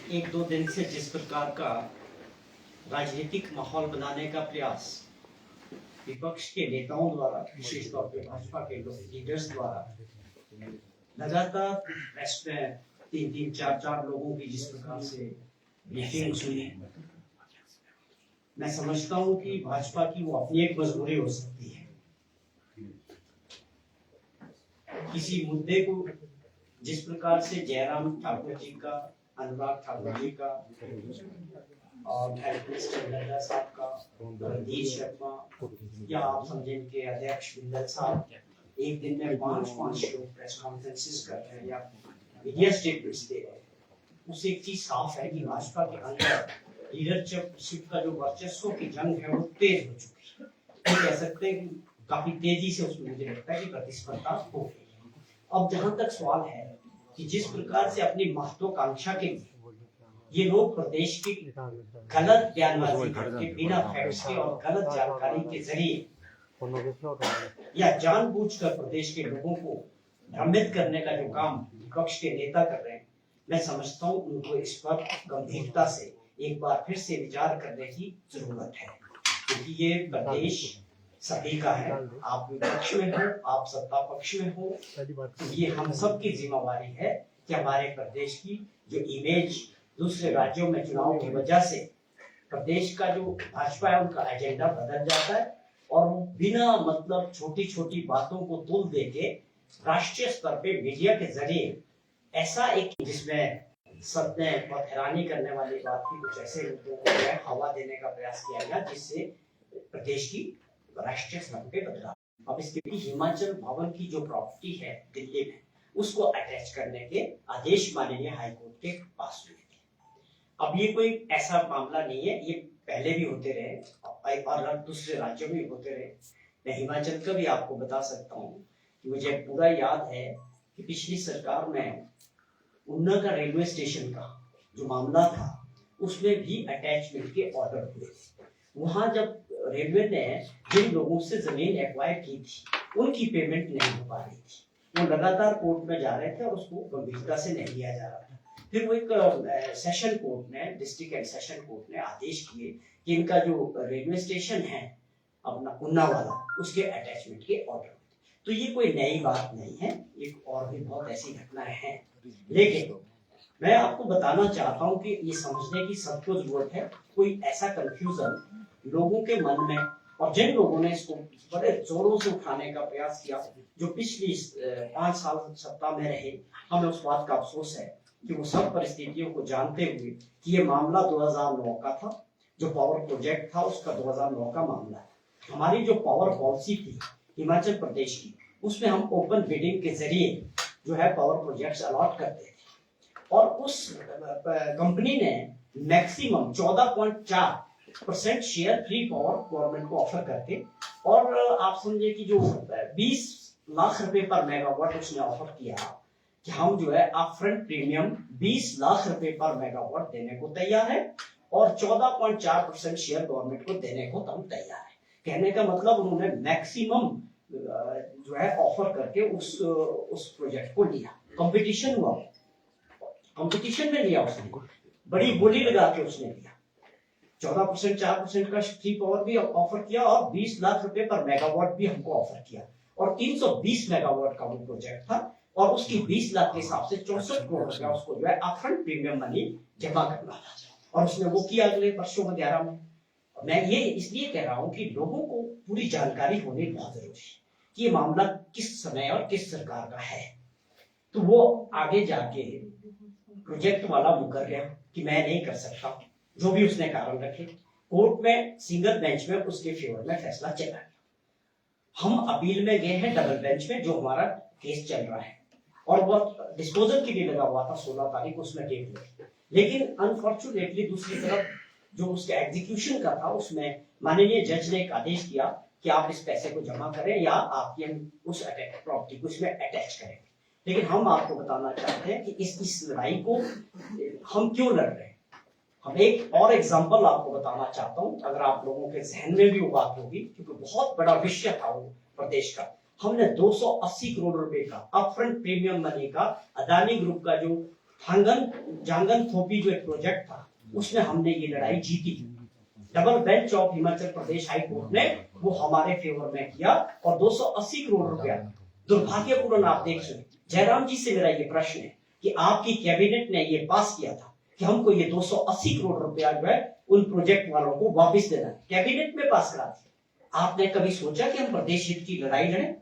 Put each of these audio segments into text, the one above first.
एक दो दिन से जिस प्रकार का राजनीतिक माहौल बनाने का प्रयास विपक्ष के नेताओं द्वारा, विशेष तौर पर भाजपा के लीडर्स द्वारा लगातार प्रेस में 3-3, 4-4 लोगों की जिस प्रकार से ब्रीफिंग सुनी, मैं समझता हूं कि भाजपा की वो अपनी एक मजबूरी हो सकती है। किसी मुद्दे को जिस प्रकार से जयराम ठाकुर जी का, अनुराग ठाकुर जी का और हेल्थ मिनिस्टर नड्डा साहब का, रणधीर शर्मा या आप समझें के अध्यक्ष बिंदल साहब एक दिन में 5-5 लोग प्रेस कॉन्फ्रेंसेस कर रहे हैं या मीडिया स्टेटमेंट्स दे रहे हैं, उससे एक चीज साफ है कि भाजपा के अंदर लीडरशिप का जो वर्चस्व की जंग है वो तेज हो चुकी है। कह सकते हैं कि काफी तेजी से उसमें मुझे लगता है कि प्रतिस्पर्धा हो गई है। अब जहां तक सवाल है कि जिस प्रकार से अपनी महत्वाकांक्षा के लिए ये लोग प्रदेश की गलत बयानबाजी करके, बिना फैक्ट्स के और गलत जानकारी के जरिए या जानबूझकर प्रदेश के लोगों को भ्रमित करने का जो काम विपक्ष के नेता कर रहे हैं, मैं समझता हूँ उनको इस पर गंभीरता से एक बार फिर से विचार करने की जरूरत है, क्योंकि ये प्रदेश सभी का है। आप विपक्ष में हो, आप सत्ता पक्ष में हो, तो ये हम सब की जिम्मेवारी है कि हमारे प्रदेश की जो इमेज दूसरे राज्यों में चुनाव की वजह से प्रदेश का जो भाजपा है उनका एजेंडा बदल जाता है और बिना मतलब छोटी छोटी बातों को तुल देके राष्ट्रीय स्तर पे मीडिया के जरिए ऐसा एक जिसमें सत्य और हैरानी करने वाली बात की कुछ ऐसे मुद्दों को हवा देने का प्रयास किया गया जिससे प्रदेश की राष्ट्रीय स्तर पे बदलाव। अब इसके लिए हिमाचल भवन की जो प्रॉपर्टी है दिल्ली में, उसको अटैच करने के आदेश माननीय हाईकोर्ट के पास हुए थे। अब ये कोई ऐसा मामला नहीं है, ये पहले भी होते रहे और दूसरे राज्यों में भी होते रहे। मैं हिमाचल का भी आपको बता सकता हूँ कि मुझे पूरा याद है कि पिछली सरकार में ऊना का रेलवे स्टेशन का जो मामला था उसमें भी अटैचमेंट के ऑर्डर हुए थे। वहां जब रेलवे ने जिन लोगों से जमीन एक्वायर की थी उनकी पेमेंट नहीं हो पा रही थी, वो लगातार कोर्ट में जा रहे थे और उसको गंभीरता से नहीं लिया जा रहा था। फिर वो एक सेशन कोर्ट ने, डिस्ट्रिक्ट एंड सेशन कोर्ट ने आदेश किए कि इनका जो रेलवे स्टेशन है अपना ऊना वाला, उसके अटैचमेंट के ऑर्डर। तो ये कोई नई बात नहीं है, एक और भी बहुत ऐसी घटनाएं हैं, लेकिन मैं आपको बताना चाहता हूं कि ये समझने की सबको जरूरत है, कोई ऐसा कंफ्यूजन लोगों के मन में, और जिन लोगों ने इसको बड़े जोरों से उठाने का प्रयास किया, जो पिछली 5 साल सत्ता में रहे, हमें उस बात का अफसोस है कि वो सब परिस्थितियों को जानते हुए कि ये मामला 2009 का था, जो पावर प्रोजेक्ट था उसका 2009 का मामला है। हमारी जो पावर पॉलिसी थी हिमाचल प्रदेश की, उसमें हम ओपन बिडिंग के जरिए जो है पावर प्रोजेक्ट्स अलॉट करते थे और उस कंपनी ने maximum 14.4% share free power government को ऑफर करके, और आप समझे कि जो 20 लाख रुपए पर मेगावाट उसने ऑफर किया कि हम जो है अपफ्रंट प्रीमियम 20 लाख रुपए पर मेगावाट देने को तैयार है और 14.4% शेयर गवर्नमेंट को देने को हम तैयार है। कहने का मतलब उन्होंने मैक्सिमम जो है ऑफर करके उस प्रोजेक्ट को लिया। कंपटीशन हुआ, कंपटीशन में लिया उसने, बड़ी बोली लगा के उसने लिया। 14% 4% का फ्री पावर भी ऑफर किया और 20 लाख रुपए पर मेगावाट भी हमको ऑफर किया और 320 मेगावाट का वो प्रोजेक्ट था और उसकी 20 लाख के हिसाब से 64 करोड़ रुपया उसको जो है अपफ्रंट प्रीमियम मनी जमा करना था और उसने वो किया अगले वर्षों में 11 में। मैं ये इसलिए कह रहा हूं कि लोगों को पूरी जानकारी होनी बहुत जरूरी है कि ये मामला किस समय और किस सरकार का है। तो वो आगे जाके प्रोजेक्ट वाला मुकर गया कि मैं नहीं कर सकता, जो भी उसने कारण रखे, कोर्ट में सिंगल बेंच में उसके फेवर में फैसला चला गया। हम अपील में गए हैं डबल बेंच में, जो हमारा केस चल रहा है और वो डिस्पोजल के लिए लगा हुआ था 16 तारीख, उसमें डेट हुई, लेकिन अनफॉर्चुनेटली दूसरी तरफ जो उसके एग्जीक्यूशन का था उसमें माननीय जज ने एक आदेश किया कि आप इस पैसे को जमा करें या आप ये उस प्रॉपर्टी को इसमें अटैच करें। लेकिन हम आपको बताना चाहते हैं कि इस लड़ाई को हम क्यों लड़ रहे हैं। हम एक और एग्जांपल आपको बताना चाहता हूं, अगर आप लोगों के जहन में भी वो बात होगी, क्योंकि बहुत बड़ा विषय था वो प्रदेश का। हमने 280 करोड़ रुपए का अपफ्रंट प्रीमियम मनी का अदानी ग्रुप का जो थांगन जांगन थोपी जो एक प्रोजेक्ट था, उसमें हमने ये लड़ाई जीती। Double bench of Himachal Pradesh high court ने वो हमारे फेवर में किया और 280 करोड़ रुपया। दुर्भाग्यपूर्ण आप देखिए, जयराम जी से मेरा ये प्रश्न है कि आपकी कैबिनेट ने ये पास किया था कि हमको ये 280 करोड़ रुपया जो है उन प्रोजेक्ट वालों को वापस देना है, कैबिनेट में पास करा दिया। आपने कभी सोचा कि हम प्रदेश हित की लड़ाई लड़ें?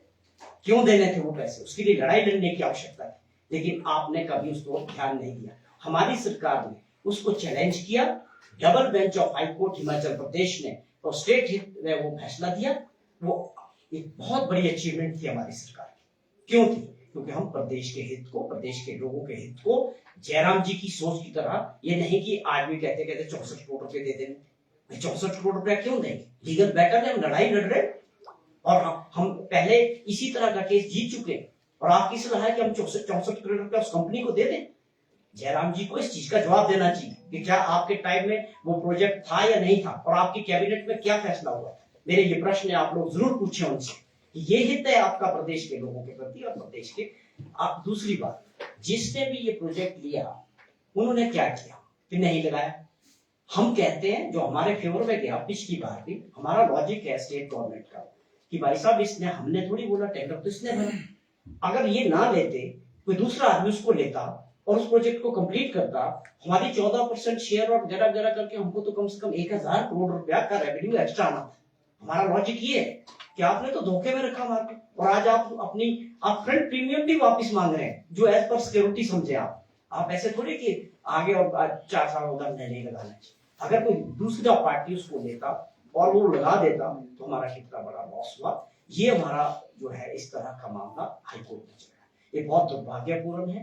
क्यों देने थे वो पैसे? उसके लिए लड़ाई लड़ने की आवश्यकता थी, लेकिन आपने कभी उसको ध्यान नहीं दिया। हमारी सरकार ने उसको चैलेंज किया, double bench of high court Himachal Pradesh ने और स्टेट हित में वो फैसला दिया। वो एक बहुत बड़ी अचीवमेंट थी हमारी सरकार की। क्यों थी? क्योंकि हम प्रदेश के हित को, प्रदेश के लोगों के हित को जयराम जी की सोच की तरह, ये नहीं कि आदमी कहते कहते 64 करोड़ रुपए दे देंगे। 64 करोड़ रुपया क्यों देंगे? लीगल बैटल है, हम लड़ाई लड़ रहे और हम पहले इसी तरह का केस जीत चुके और आपकी सलाह है कि हम 64 करोड़ रुपया उस कंपनी को दे दें। जयराम जी को इस चीज का जवाब देना चाहिए कि क्या आपके टाइम में वो प्रोजेक्ट था या नहीं था और आपकी कैबिनेट में क्या फैसला हुआ था। मेरे ये प्रश्न आप लोग जरूर पूछें उनसे कि ये हित है आपका प्रदेश के लोगों के प्रति और प्रदेश के। आप दूसरी बात, जिसने भी ये प्रोजेक्ट लिया उन्होंने क्या किया कि नहीं लगाया? हम कहते हैं जो हमारे फेवर में गया पिछली बार भी, हमारा लॉजिक है स्टेट गवर्नमेंट का कि भाई साहब इसने, हमने थोड़ी बोला टेंडर तो इसने भरा। अगर ये ना लेते, कोई दूसरा आदमी उसको लेता और उस प्रोजेक्ट को कंप्लीट करता, हमारी 14% शेयर और वगैरह वगैरह करके हमको तो कम से कम 1000 करोड़ रुपया का रेवेन्यू एक्स्ट्रा आना था। हमारा लॉजिक ये है कि आपने तो धोखे में रखा मार्केट और आज आप फ्रंट प्रीमियम भी वापस मांग रहे हैं जो एज पर सिक्योरिटी समझे आप ऐसे थोड़ी कि आगे और 4 साल उधर नहीं लगाना चाहिए। अगर कोई दूसरा पार्टी उसको लेता और वो लगा देता तो हमारा कितना बड़ा लॉस हुआ। ये हमारा जो है इस तरह का मामला हाईकोर्ट में चला। ये बहुत दुर्भाग्यपूर्ण है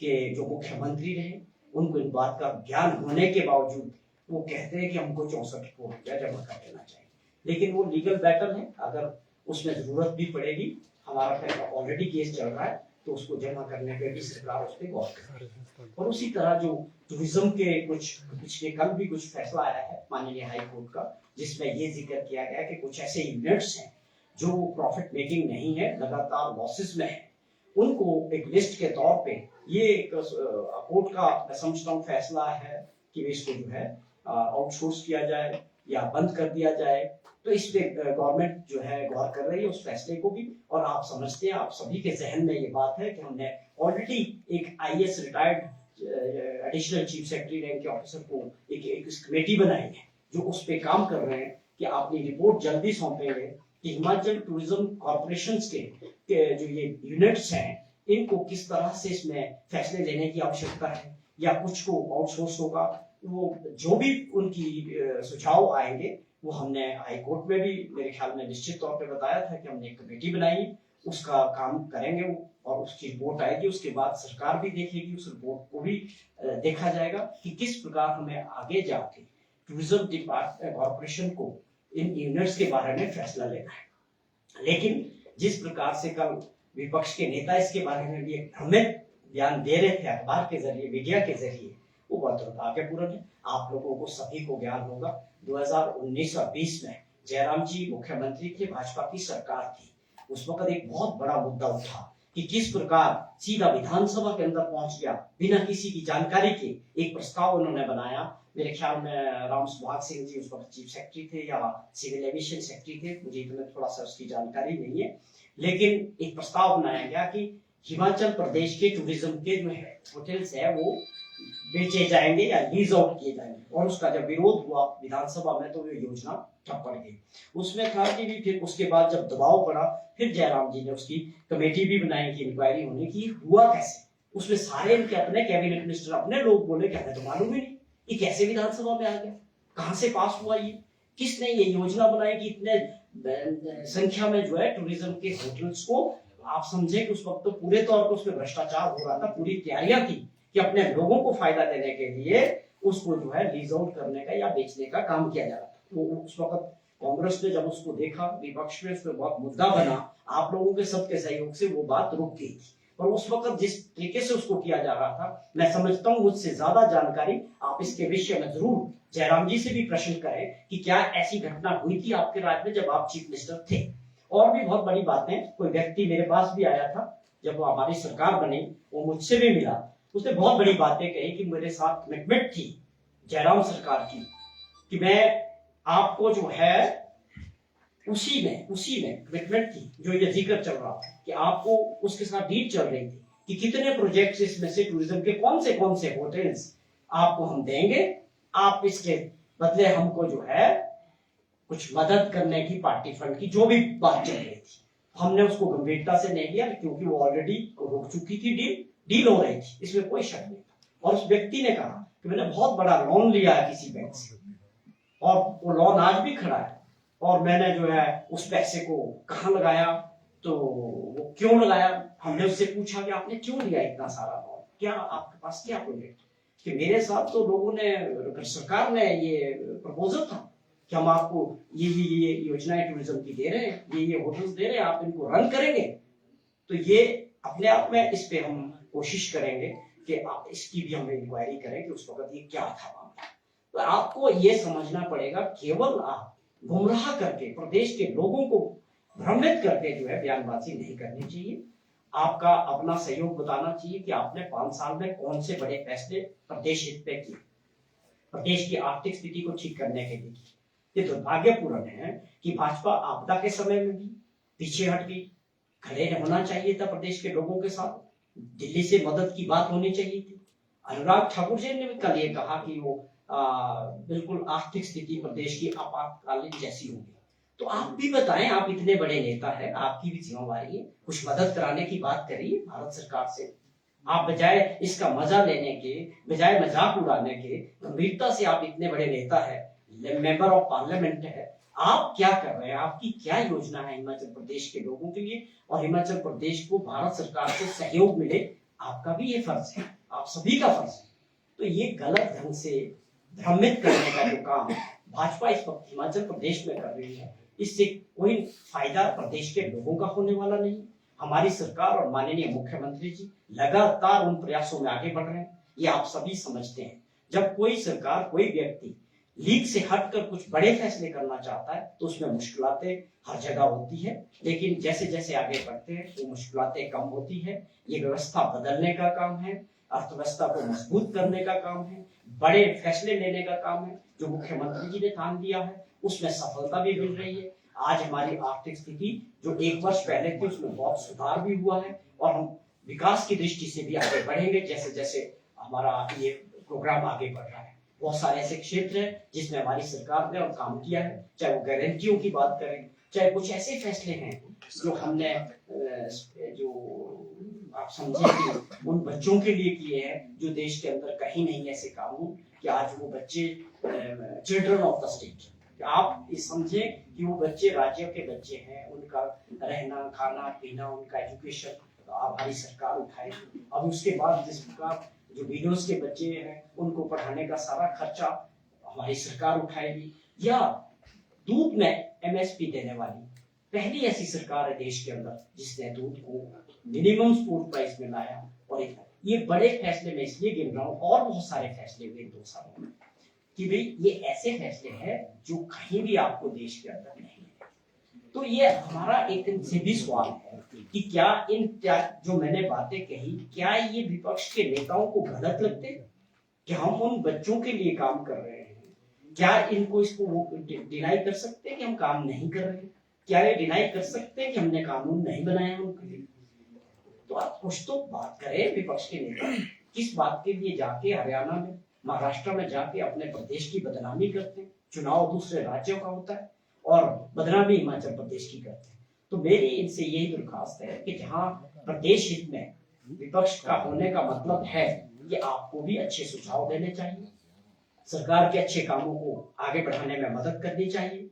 कि जो मुख्यमंत्री रहे उनको इन बात का ज्ञान होने के बावजूद वो कहते हैं कि हमको 64 करोड़ रुपया जमा कर देना चाहिए, लेकिन वो लीगल बैटल है। अगर उसमें जरूरत भी पड़ेगी, हमारा ऑलरेडी केस चल रहा है, तो उसको जमा करने पे भी सरकार उस पर गौर करेगी। और उसी तरह जो टूरिज्म के कुछ पिछले कल भी कुछ फैसला आया है माननीय हाई कोर्ट का, जिसमें ये जिक्र किया गया कि कुछ ऐसे यूनिट्स हैं जो प्रॉफिट मेकिंग नहीं है, लगातार लॉसेस में है, उनको एक लिस्ट के तौर पे ये एक कोर्ट का मैं समझता हूँ फैसला है कि इसको जो है आउटसोर्स किया जाए या बंद कर दिया जाए। तो इस पे गवर्नमेंट जो है गौर कर रही है उस फैसले को भी। और आप समझते हैं, आप सभी के जहन में ये बात है कि हमने ऑलरेडी एक IAS retired additional chief secretary rank के ऑफिसर को एक कमेटी बनाई है जो उस पे काम कर रहे हैं कि अपनी रिपोर्ट जल्दी सौंपेंगे कि हिमाचल टूरिज्म कॉर्पोरेशन के जो ये यूनिट्स हैं इनको किस तरह से इसमें फैसले लेने की आवश्यकता है या कुछ को आउटसोर्स होगा। वो जो भी उनकी सुझाव आएंगे वो हमने हाई कोर्ट में भी मेरे ख्याल में निश्चित तौर पे बताया था कि हमने एक कमेटी बनाई है, उसका काम करेंगे वो और उसकी रिपोर्ट आएगी। उसके बाद सरकार भी देखेगी, उस रिपोर्ट को भी देखा जाएगा कि किस प्रकार हमें आगे जाके टूरिज्म डिपार्टमेंट कॉर्पोरेशन को इन यूनिट्स के बारे में फैसला लेना है। लेकिन जिस प्रकार से कल विपक्ष के नेता इसके बारे में भी एक भ्रमित बयान दे रहे थे अखबार के जरिए, मीडिया के जरिए, वो बहुत दुर्भाग्यपूर्ण है। आप लोगों को सभी को ज्ञान होगा 2019 और 20 में जयराम जी मुख्यमंत्री थे, भाजपा की सरकार थी। उस वक्त एक बहुत बड़ा मुद्दा उठा कि किस प्रकार सीधा विधानसभा के अंदर पहुंच गया बिना किसी की जानकारी के एक प्रस्ताव उन्होंने बनाया। मेरे ख्याल में राम सुभाग सिंह जी उस वक्त चीफ सेक्रेटरी थे या सिविल एविएशन सेक्रेटरी थे, मुझे इतना थोड़ा सा उसकी जानकारी नहीं है, लेकिन एक प्रस्ताव बनाया गया कि हिमाचल प्रदेश के टूरिज्म के जो है होटल्स है वो बेचे जाएंगे या लीज आउट किए जाएंगे। और उसका जब विरोध हुआ विधानसभा में तो ये योजना ठप पड़ गई। उसमें था कि भी फिर उसके बाद जब दबाव पड़ा फिर जयराम जी ने उसकी कमेटी भी बनाई कि इंक्वायरी होने की हुआ कैसे। उसमें सारे इनके अपने कैबिनेट मिनिस्टर अपने लोग बोले कि हमें तो मालूम ही नहीं ये कैसे विधानसभा में आ गया, कहां से पास हुआ, ये किसने ये योजना बनाई कि इतने संख्या में जो है टूरिज्म के होटल्स को। आप समझे कि उस वक्त तो पूरे तौर पर उसमें भ्रष्टाचार हो रहा था, पूरी तैयारियां थी कि अपने लोगों को फायदा देने के लिए उसको जो है लीज आउट करने का या बेचने का काम किया जा रहा था। तो उस वक्त कांग्रेस ने जब उसको देखा, विपक्ष में उसमें बहुत मुद्दा बना, आप लोगों के सबके सहयोग से वो बात रुक गई थी। और उस वक्त जिस तरीके से उसको किया जा रहा था, मैं समझता हूँ मुझसे ज्यादा जानकारी आप इसके विषय में जरूर जयराम जी से भी प्रश्न करें कि क्या ऐसी घटना हुई थी आपके राज्य में जब आप चीफ मिनिस्टर थे। और भी बहुत बड़ी बातें, कोई व्यक्ति मेरे पास भी आया था जब वो हमारी सरकार बनी, वो मुझसे भी मिला उसने बहुत बड़ी बातें कही कि मेरे साथ कमिटमेंट थी जयराम सरकार की कि मैं आपको जो है उसी में कमिटमेंट थी, जो ये जिक्र चल रहा था कि आपको उसके साथ डील चल रही थी कि कितने प्रोजेक्ट्स इसमें से टूरिज्म के कौन से होटल्स आपको हम देंगे, आप इसके बदले हमको जो है कुछ मदद करने की, पार्टी फंड की जो भी बात चल रही थी, हमने उसको गंभीरता से नहीं लिया क्योंकि वो ऑलरेडी रुक चुकी थी, डील हो रही थी, इसमें कोई शक नहीं था। और उस व्यक्ति ने कहा कि मैंने बहुत बड़ा लोन लिया है किसी बैंक से और वो लोन आज भी खड़ा है और मैंने जो है उस पैसे को कहाँ लगाया, तो वो क्यों लगाया। हमने उससे पूछा कि आपने क्यों लिया इतना सारा लोन, क्या आपके पास क्या प्रोजेक्ट, कि मेरे साथ तो लोगों ने, सरकार ने ये प्रपोजल था कि हम आपको ये योजनाएं टूरिज्म की दे रहे हैं, ये होटल्स दे रहे हैं, आप इनको रन करेंगे, तो ये अपने आप में इस पे हम कोशिश करेंगे कि आप इसकी भी हमें इंक्वायरी करें कि उस वक्त ये क्या था मामला। तो आपको ये समझना पड़ेगा, केवल आप गुमराह करके प्रदेश के लोगों को भ्रमित करके जो है बयानबाजी नहीं करनी चाहिए। आपका अपना सहयोग बताना चाहिए कि आपने 5 साल में कौन से बड़े फैसले प्रदेश हित पे किए, प्रदेश की आर्थिक स्थिति को ठीक करने के लिए। ये दुर्भाग्यपूर्ण है कि भाजपा आपदा के समय में भी पीछे हट गई, खड़े होना चाहिए था प्रदेश के लोगों के साथ, दिल्ली से मदद की बात होनी चाहिए थी। अनुराग ठाकुर जी ने भी कल ये कहा कि वो बिल्कुल आर्थिक स्थिति प्रदेश की आपातकालीन जैसी होगी। तो आप भी बताएं, आप इतने बड़े नेता हैं, आपकी भी जिम्मेवारी है, कुछ मदद कराने की बात करिए भारत सरकार से। आप बजाय इसका मजा लेने के, बजाय मजाक उड़ाने के, गंभीरता से आप इतने बड़े नेता है, मेंबर ऑफ पार्लियामेंट है, आप क्या कर रहे हैं, आपकी क्या योजना है हिमाचल प्रदेश के लोगों के लिए, और हिमाचल प्रदेश को भारत सरकार से सहयोग मिले, आपका भी ये फर्ज है, आप सभी का फर्ज है। तो ये गलत ढंग से भ्रमित करने का जो काम भाजपा इस वक्त हिमाचल प्रदेश में कर रही है, इससे कोई फायदा प्रदेश के लोगों का होने वाला नहीं। हमारी सरकार और माननीय मुख्यमंत्री जी लगातार उन प्रयासों में आगे बढ़ रहे हैं, ये आप सभी समझते हैं। जब कोई सरकार, कोई व्यक्ति लीग से हटकर कुछ बड़े फैसले करना चाहता है तो उसमें मुश्किलातें हर जगह होती है, लेकिन जैसे जैसे आगे बढ़ते हैं वो मुश्किलातें कम होती है। ये व्यवस्था बदलने का काम है, अर्थव्यवस्था को मजबूत करने का काम है, बड़े फैसले लेने का काम है। जो मुख्यमंत्री जी ने ठान दिया है उसमें सफलता भी मिल रही है। आज हमारी आर्थिक स्थिति जो 1 वर्ष पहले थी उसमें बहुत सुधार भी हुआ है और हम विकास की दृष्टि से भी आगे बढ़ेंगे जैसे जैसे हमारा ये प्रोग्राम आगे बढ़ रहा है। बहुत सारे ऐसे क्षेत्र हैं जिसमें हमारी सरकार ने और काम किया है, चाहे वो गारंटियों की बात करें, चाहे कुछ ऐसे फैसले हैं जो हमने जो आप समझे कि उन बच्चों के लिए किए हैं जो देश के अंदर कहीं नहीं ऐसे काम हो कि आज वो बच्चे चिल्ड्रन ऑफ द स्टेट, आप समझे कि वो बच्चे राज्य के बच्चे हैं, उनका रहना खाना पीना, उनका एजुकेशन हमारी सरकार उठाएगी। अब उसके बाद जिस प्रकार जो विडोज के बच्चे हैं उनको पढ़ाने का सारा खर्चा हमारी सरकार उठाएगी। या दूध में MSP देने वाली पहली ऐसी सरकार है देश के अंदर जिसने दूध को मिनिमम सपोर्ट प्राइस में लाया। और ये बड़े फैसले में इसलिए गिन रहा हूँ, और बहुत सारे फैसले हुए 2 सालों में कि भाई ये ऐसे फैसले हैं जो कहीं भी आपको देश के अंदर नहीं है। तो ये हमारा एक से भी सवाल है कि क्या जो मैंने बातें कही, क्या ये विपक्ष के नेताओं को गलत लगते हैं कि हम उन बच्चों के लिए काम कर रहे हैं? क्या इसको वो डिनाई कर सकते हैं कि हम काम नहीं कर रहे हैं? क्या ये डिनाई कर सकते हैं कि हमने कानून नहीं बनाया उनके लिए? तो आप कुछ तो बात करें विपक्ष के नेता, किस बात के लिए जाके हरियाणा में, महाराष्ट्र में जाके अपने प्रदेश की बदनामी करते हैं? चुनाव दूसरे राज्यों का होता है और बदनामी हिमाचल प्रदेश की करते हैं। तो मेरी इनसे यही दरखास्त है कि जहाँ प्रदेश हित में विपक्ष का होने का मतलब है कि आपको भी अच्छे सुझाव देने चाहिए, सरकार के अच्छे कामों को आगे बढ़ाने में मदद करनी चाहिए।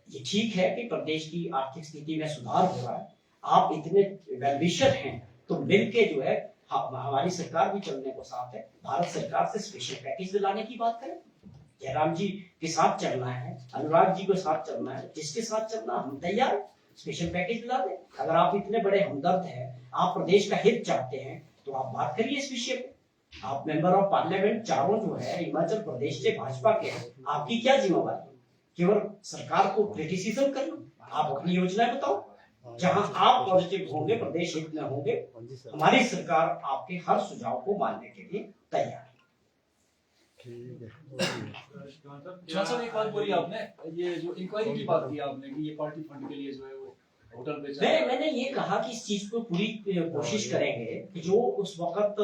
ये ठीक है कि प्रदेश की आर्थिक स्थिति में सुधार हो रहा है, आप इतने वेलविशर हैं तो मिलके जो है हमारी सरकार भी चलने को साथ है, भारत सरकार से स्पेशल पैकेज दिलाने की बात करें। जयराम जी के साथ चलना है, अनुराग जी के साथ चलना है, जिसके साथ चलना हम तैयार, स्पेशल पैकेज दिला दें। अगर आप इतने बड़े हमदर्द हैं, आप प्रदेश का हित चाहते हैं तो आप बात करिए इस विषय पे। आप मेंबर ऑफ पार्लियामेंट चारों जो है हिमाचल प्रदेश से भाजपा के हैं, आपकी क्या जिम्मेवारी? केवल सरकार को क्रिटिसिज्म करना? आप अपनी योजनाएं बताओ, जहां आप पॉजिटिव होंगे, प्रदेश हित में होंगे, हमारी सरकार आपके हर सुझाव को मानने के लिए तैयार है। साहब एक बात बोली आपने, ये जो इंक्वायरी की बात की आपने कि ये पार्टी फंड के लिए जो है वो होटल पे मैंने ये कहा कि इस चीज को पूरी कोशिश करेंगे कि जो उस वक्त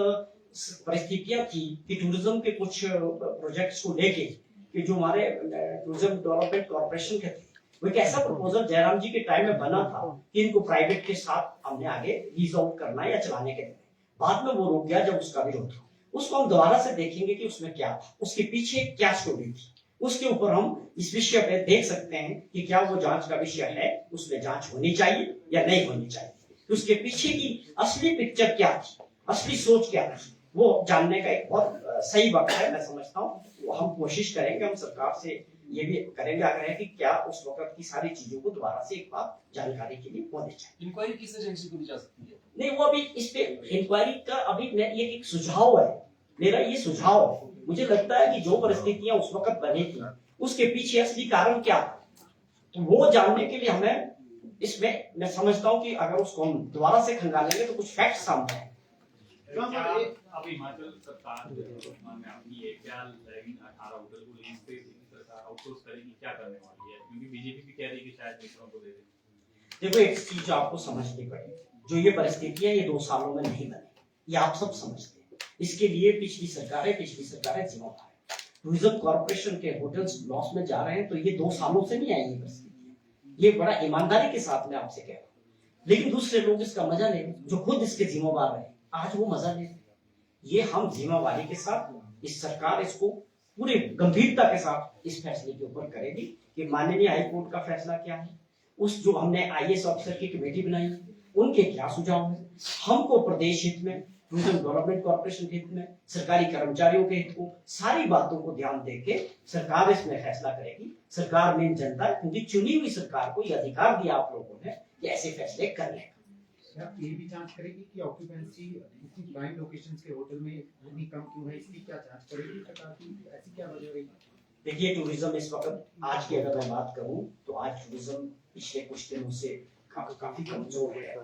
परिस्थितियां थी कि टूरिज्म के कुछ प्रोजेक्ट्स को लेके कि जो हमारे टूरिज्म डेवलपमेंट कॉर्पोरेशन के थे, वो एक ऐसा प्रपोजल जयराम जी के टाइम में बना था कि इनको प्राइवेट के साथ हमने आगे लीज आउट करना या चलाने के लिए। बाद में वो रुक गया जब उसका विरोध था। उसको हम दोबारा से देखेंगे कि उसमें क्या था, उसके पीछे क्या स्टोरी थी, उसके ऊपर हम इस विषय पे देख सकते हैं कि क्या वो जांच का विषय है, उसमें जांच होनी चाहिए या नहीं होनी चाहिए, उसके पीछे की असली पिक्चर क्या थी, असली सोच क्या थी, वो जानने का एक बहुत सही वक्त है। मैं समझता हूँ हम कोशिश करेंगे, हम सरकार से ये भी करेंगे आग्रह कि क्या उस वक्त की सारी चीजों को दोबारा से एक बार जानकारी के लिए होनी चाहिए। इंक्वायरी किस एजेंसी को दी जा सकती है? नहीं, वो अभी इस पे इंक्वायरी का अभी ये एक सुझाव है, मेरा ये सुझाव है। मुझे लगता है कि जो परिस्थितियां उस वक्त बनी थी उसके पीछे असली कारण क्या था, तो वो जानने के लिए हमें इसमें, मैं समझता हूँ कि अगर उसको हम दोबारा से खंगालेंगे तो कुछ फैक्ट सामने आए। अब हिमाचल सरकार में आपकी ये क्या 18 होटल को लीज पे सरकार आउटसोर्स करेगी, क्या करने वाली है? क्योंकि बीजेपी भी कह रही है कि शायद दूसरों को दे दे। देखो, एक चीज आपको समझनी पड़ेगी, जो ये परिस्थितियां ये 2 सालों में नहीं बनी, ये आप सब समझते हैं। इसके लिए पिछली सरकारें जिम्मेदार है। टूरिज्म कॉर्पोरेशन के होटल्स लॉस में जा रहे हैं तो ये 2 सालों से नहीं आई ये परिस्थिति, ये बड़ा ईमानदारी के साथ मैं आपसे कह रहा हूँ। लेकिन दूसरे लोग इसका मजा ले, जो खुद इसके जिम्मेदार रहे, आज वो मजा ले। ये हम जिम्मेवारी के साथ, इस सरकार इसको पूरी गंभीरता के साथ इस फैसले के ऊपर करेगी कि माननीय हाईकोर्ट का फैसला क्या है, उस जो हमने आईएएस ऑफिसर की कमेटी बनाई है उनके क्या सुझाव है, हमको प्रदेश हित में, टूरिज्म डेवलपमेंट कॉर्पोरेशन के हित में, सरकारी कर्मचारियों के हित को, सारी बातों को ध्यान देके सरकार इसमें फैसला करेगी। सरकार में जनता, क्योंकि चुनी हुई सरकार को ये अधिकार दिया आप लोगों ने कि ऐसे फैसले करने का। ये भी जांच करेगी कि ऑक्यूपेंसी इतनी प्राइम लोकेशंस के होटल में इतनी कम क्यों है, इसकी क्या जांच करेगी सरकार की, ऐसी क्या वजह रही? देखिए, टूरिज्म इस वक्त आज की अगर मैं बात करूं तो आज टूरिज्म पिछले कुछ दिनों से काफी कमजोर है,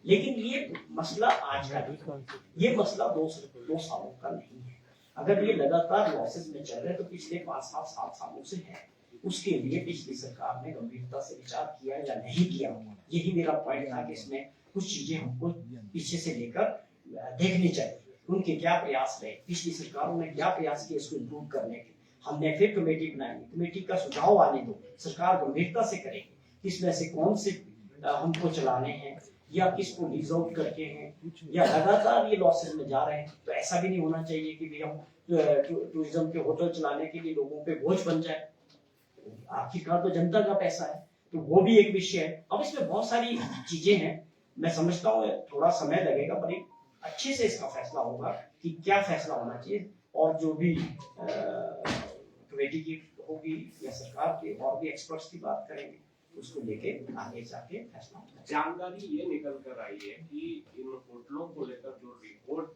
लेकिन ये मसला आज का नहीं, ये मसला 2 सालों का नहीं है। अगर ये लगातार लॉसेस में चल रहे तो पिछले 5-7 सालों से है। उसके लिए पिछली सरकार ने गंभीरता से विचार किया या नहीं किया, यही मेरा पॉइंट था कि इसमें कुछ चीजें हमको पीछे से लेकर देखनी चाहिए, उनके क्या प्रयास रहे, पिछली सरकारों ने क्या प्रयास किए इसको इम्प्रूव करने के। हमने फिर कमेटी बनाई, कमेटी का सुझाव आने दो, सरकार गंभीरता से करेगी इसमें से कौन से हमको चलाने हैं या किसको लीज आउट करके हैं, या लगातार ये लॉसेस में जा रहे हैं। तो ऐसा भी नहीं होना चाहिए कि हम टूरिज्म के होटल चलाने के लिए लोगों पे बोझ बन जाए, आखिरकार तो जनता का पैसा है, तो वो भी एक विषय है। अब इसमें बहुत सारी चीजें हैं, मैं समझता हूँ थोड़ा समय लगेगा, पर एक अच्छे से इसका फैसला होगा कि क्या फैसला होना चाहिए, और जो भी कमेटी की होगी या सरकार के और भी एक्सपर्ट्स की बात करेंगे, उसको लेके आगे जाके फैसला होगा। जानकारी ये निकल कर आई है कि इन होटलों को लेकर जो रिपोर्ट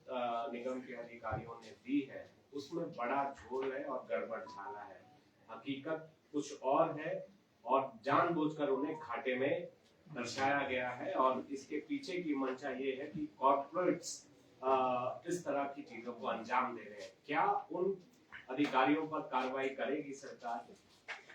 निगम के अधिकारियों ने दी है उसमें बड़ा झोल है और गड़बड़ झाला है, हकीकत कुछ और है और जानबूझकर उन्हें घाटे में दर्शाया गया है। और इसके पीछे की मंशा ये है कि कॉर्पोरेट्स इस तरह की चीजों को अंजाम दे रहे हैं। क्या उन अधिकारियों पर कार्रवाई करेगी सरकार?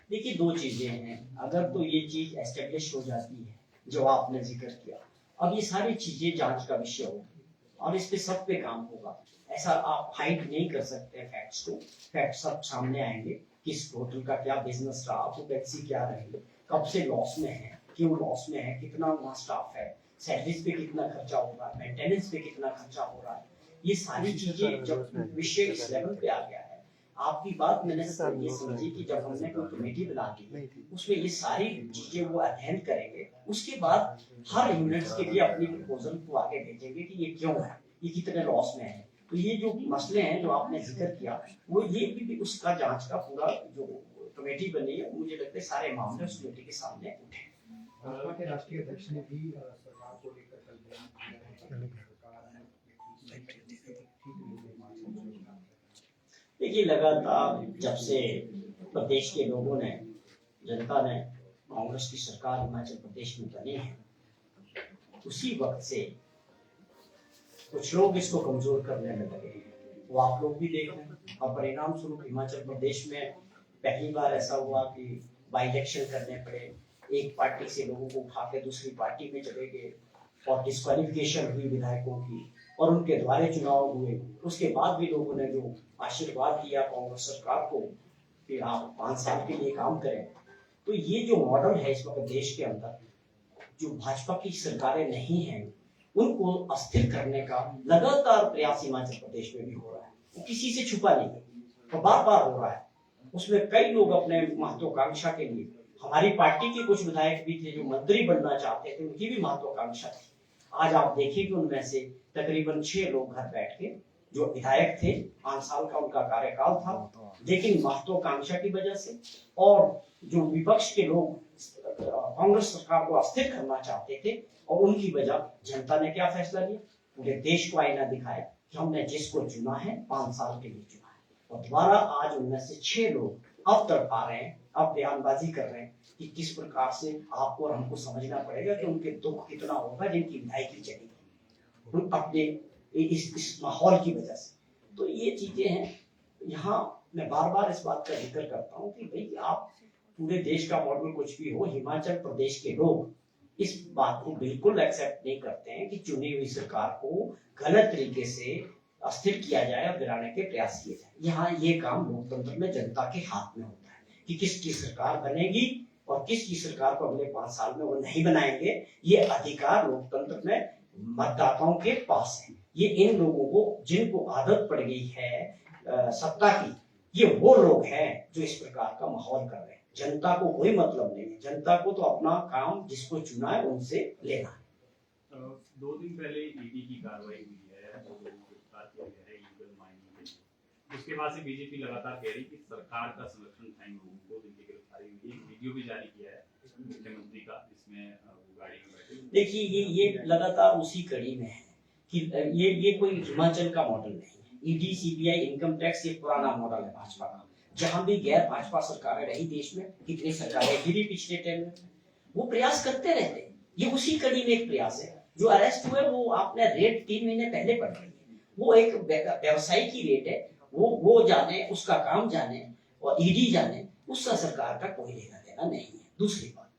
देखिए, 2 चीजें हैं। अगर तो ये चीज एस्टेब्लिश हो जाती है जो आपने जिक्र किया, अब ये सारी चीजें जांच का विषय होगी और इस पे सब पे काम होगा। ऐसा आप हाइड नहीं कर सकते फैक्ट्स को, फैक्ट सब सामने आएंगे, किस होटल का क्या बिजनेस रहा, ऑक्यूपेंसी क्या रही, कब से लॉस में है, क्यों लॉस में है, कितना वहाँ स्टाफ है, सैलरीज पे कितना खर्चा हो रहा है, मेंटेनेंस पे कितना खर्चा हो रहा है। ये सारी चीजें जब विषय इस लेवल पे आ गया है, आपकी बात मैंने ये समझी कि जब हमने कोई कमेटी बना दी उसमें ये सारी चीजें वो अध्ययन करेंगे, उसके बाद हर यूनिट्स के लिए अपनी प्रपोजल को आगे भेजेंगे कि ये क्यों है, ये कितने लॉस में है। तो ये जो मसले हैं जो आपने जिक्र किया, वो ये भी उसका जांच का पूरा जो कमेटी बनी है, मुझे लगता है सारे मामले उस कमेटी के सामने उठे। भाजपा के राष्ट्रीय अध्यक्ष ने भी सरकार को लेकर कल बयान दिया है। देखिए, लगातार जब से प्रदेश के लोगों ने, जनता ने कांग्रेस की सरकार हिमाचल प्रदेश में बनी है, उसी वक्त से कुछ लोग इसको कमजोर करने में लगे हैं। वो आप लोग भी देख रहे हैं और परिणाम स्वरूप हिमाचल प्रदेश में पहली बार ऐसा हुआ कि बाई इलेक्शन करने पड़े, एक पार्टी से लोगों को उठा के दूसरी पार्टी में चले गए और डिस्क्वालिफिकेशन हुई विधायकों की और उनके द्वारा चुनाव हुए। उसके बाद भी लोगों ने जो आशीर्वाद दिया कांग्रेस सरकार को कि आप 5 साल के लिए काम करें, तो ये जो मॉडल है इस वक्त देश के अंदर, जो भाजपा की सरकारें नहीं हैं उनको अस्थिर करने का लगातार प्रयास हिमाचल प्रदेश में भी हो रहा है। वो किसी से छुपा नहीं है, तो बार बार हो रहा है। उसमें कई लोग अपने महत्वाकांक्षा के लिए, हमारी पार्टी के कुछ विधायक भी थे जो मंत्री बनना चाहते थे, उनकी भी महत्वाकांक्षा थी। आज आप देखिए उनमें से तकरीबन 6 लोग घर बैठ के जो विधायक थे, 5 साल का उनका कार्यकाल था, लेकिन महत्वाकांक्षा की वजह से और जो विपक्ष के लोग कांग्रेस सरकार को अस्थिर करना चाहते थे, और उनकी वजह जनता ने क्या फैसला लिया, पूरे देश को आईना दिखाया कि हमने जिसको चुना है 5 साल के लिए चुना है। और दोबारा आज उनमें से 6 लोग अब तड़पा रहे हैं, अब बयानबाजी कर रहे हैं कि किस प्रकार से आपको और हमको समझना पड़ेगा कि उनके दुख कितना होगा जिनकी विधायकी चली गई अपने इस माहौल की वजह से। तो ये चीजें हैं। यहाँ मैं बार बार इस बात का जिक्र करता हूँ कि भाई आप पूरे देश का मॉडल कुछ भी हो, हिमाचल प्रदेश के लोग इस बात को बिल्कुल एक्सेप्ट नहीं करते हैं कि चुनी हुई सरकार को गलत तरीके से अस्थिर किया जाए और गिराने के प्रयास किए जाए। यहाँ ये काम लोकतंत्र में जनता के हाथ में होता है कि किसकी सरकार बनेगी और किसकी सरकार को अगले 5 साल में वो नहीं बनाएंगे। ये अधिकार लोकतंत्र में मतदाताओं के पास है। ये इन लोगों को जिनको आदत पड़ गई है सत्ता की, ये वो लोग हैं जो इस प्रकार का माहौल कर रहे हैं। जनता को कोई मतलब नहीं है, जनता को तो अपना काम जिसको चुना है उनसे लेना है। 2 दिन पहले ईडी की कार्रवाई हुई है, जो लोगों को गिरफ्तार किया गया है इलीगल माइनिंग के लिए। उसके बाद से बीजेपी लगातार कह रही कि सरकार का संरक्षण टाइम लोगों को इनकी गिरफ्तारी हुई है। एक वीडियो भी जारी किया है मुख्यमंत्री का, जिसमें वो गाड़ी में बैठे। देखिए ये लगातार उसी कड़ी में है कि ये कोई हिमाचल का मॉडल नहीं है। ईडी, सीबीआई, इनकम टैक्स ये पुराना मॉडल है भाजपा का। जहां भी गैर भाजपा सरकारें रही देश में, कितनी सरकारें गिरी पिछले टाइम में, वो प्रयास करते रहते हैं। ये उसी कड़ी में एक प्रयास है। जो अरेस्ट हुए वो आपने रेट 3 महीने पहले पढ़ रही है, वो एक व्यवसायी की रेट है, वो जाने, उसका काम जाने और ईडी जाने, उसका सरकार का कोई लेना देना नहीं है। दूसरी बात,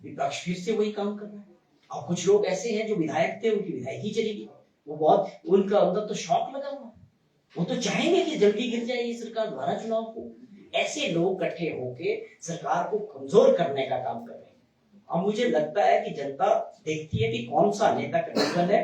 विपक्ष फिर से वही काम कर रहा है। और कुछ लोग ऐसे हैं जो विधायक थे, उनकी विधायकी चली गई, वो बहुत, उनका अंदर तो शौक लगा हुआ, वो तो चाहेंगे कि जल्दी गिर जाए ये सरकार, दोबारा चुनाव हो। ऐसे लोग इकट्ठे होके सरकार को कमजोर करने का काम कर रहे हैं। अब मुझे लगता है कि जनता देखती है कि कौन सा नेता क्रेडिबल है,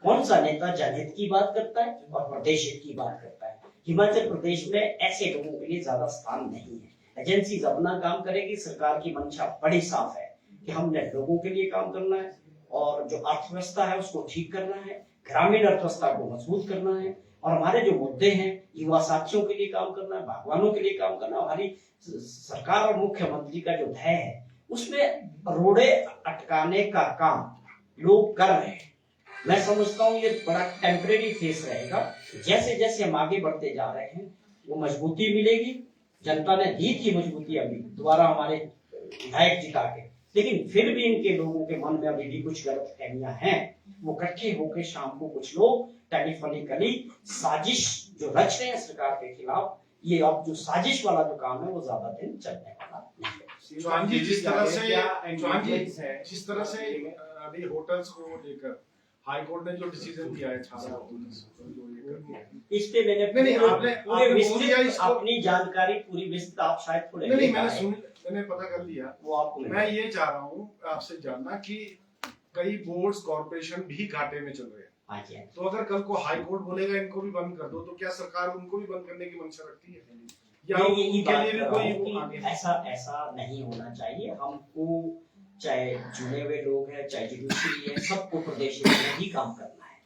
कौन सा नेता जनहित की बात करता है और प्रदेश हित की बात करता है। हिमाचल प्रदेश में ऐसे लोगों के लिए ज्यादा स्थान नहीं है। एजेंसी अपना काम करेगी, सरकार की मंशा बड़ी साफ है कि हमने लोगों के लिए काम करना है और जो अर्थव्यवस्था है उसको ठीक करना है, ग्रामीण अर्थव्यवस्था को मजबूत करना है, और हमारे जो मुद्दे हैं युवा साथियों के लिए काम करना है, बागवानों के लिए काम करना है। हमारी सरकार और मुख्यमंत्री का जो ध्येय है उसमें रोड़े अटकाने का काम लोग कर रहे हैं। मैं समझता हूँ ये बड़ा टेम्परेरी फेस रहेगा। जैसे जैसे हम आगे बढ़ते जा रहे हैं वो मजबूती मिलेगी। जनता ने दी थी मजबूती अभी दोबारा हमारे विधायक जिता के, लेकिन फिर भी इनके लोगों के मन में अभी भी कुछ गलतफहमियां हैं। वो इकट्ठे होकर शाम को कुछ लोग टेलीफोनिकली साजिश जो रच रहे हैं सरकार के खिलाफ, ये अब जो साजिश वाला जो काम है वो ज्यादा दिन चलने वाला नहीं है। चौहान जी, जिस तरह से अभी होटल्स को लेकर हाई कोर्ट ने जो डिसीजन दिया है 18 इस पे मैंने पूरे विस्तृत अपनी जानकारी पूरी विस्तृत, आप शायद थोड़े मैंने पता कर लिया। वो आपको मैं ये चाह रहा हूँ आपसे जानना कि कई बोर्ड्स कॉर्पोरेशन भी घाटे में चल रहे हैं। तो अगर कल को हाई कोर्ट बोलेगा इनको भी बंद कर दो, तो क्या सरकार उनको भी बंद करने की मंशा रखती है या उनके लिए भी कोई ऐसा नहीं होना चाहिए। हमको चाहे चुने हुए लोग हैं, चाहे जुडिशरी है, सबको प्रदेश में ही काम करना है।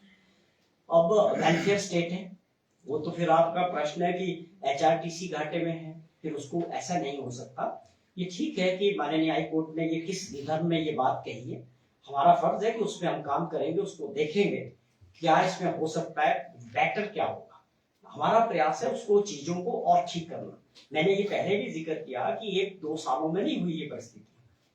अब वेलफेयर स्टेट है, वो तो फिर आपका प्रश्न है कि एचआरटीसी घाटे में है, फिर उसको ऐसा नहीं हो सकता। ये ठीक है कि माननीय हाई कोर्ट ने ये किस विधान में ये बात कही है, हमारा फर्ज है कि उसमें हम काम करेंगे, उसको देखेंगे क्या इसमें हो सकता है, बेटर क्या होगा। हमारा प्रयास है उसको चीजों को और ठीक करना। मैंने ये पहले भी जिक्र किया कि 1-2 सालों में नहीं हुई ये परिस्थिति,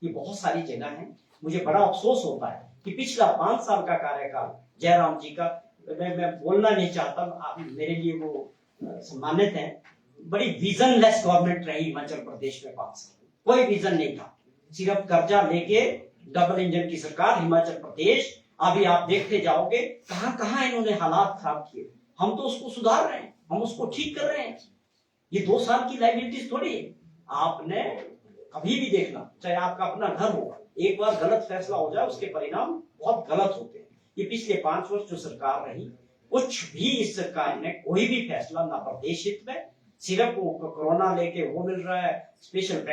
ये बहुत सारी जगह है मुझे बड़ा अफसोस होता है कि पिछला 5 साल का कार्यकाल जयराम जी का, मैं बोलना नहीं चाहता, आप मेरे लिए वो सम्मानित हैं, बड़ी विजनलेस गवर्नमेंट रही हिमाचल प्रदेश में 5 साल, कोई विजन नहीं था, सिर्फ कर्जा लेके डबल इंजन की सरकार हिमाचल प्रदेश। अभी आप देखते जाओगे कहां कहां इन्होंने हालात खराब किए। हम तो उसको सुधार रहे हैं, हम उसको ठीक कर रहे हैं। ये 2 साल की लाइबिलिटीज थोड़ी है। आपने कभी भी देखना, चाहे आपका अपना घर होगा, एक बार गलत फैसला हो जाए उसके परिणाम बहुत गलत होते हैं। ये पिछले 5 वर्ष जो सरकार रही, कुछ भी इस सरकार ने कोई भी फैसला ना प्रदेश हित में, सिर्फ वो कोरोना लेके वो मिल रहा है स्पेशल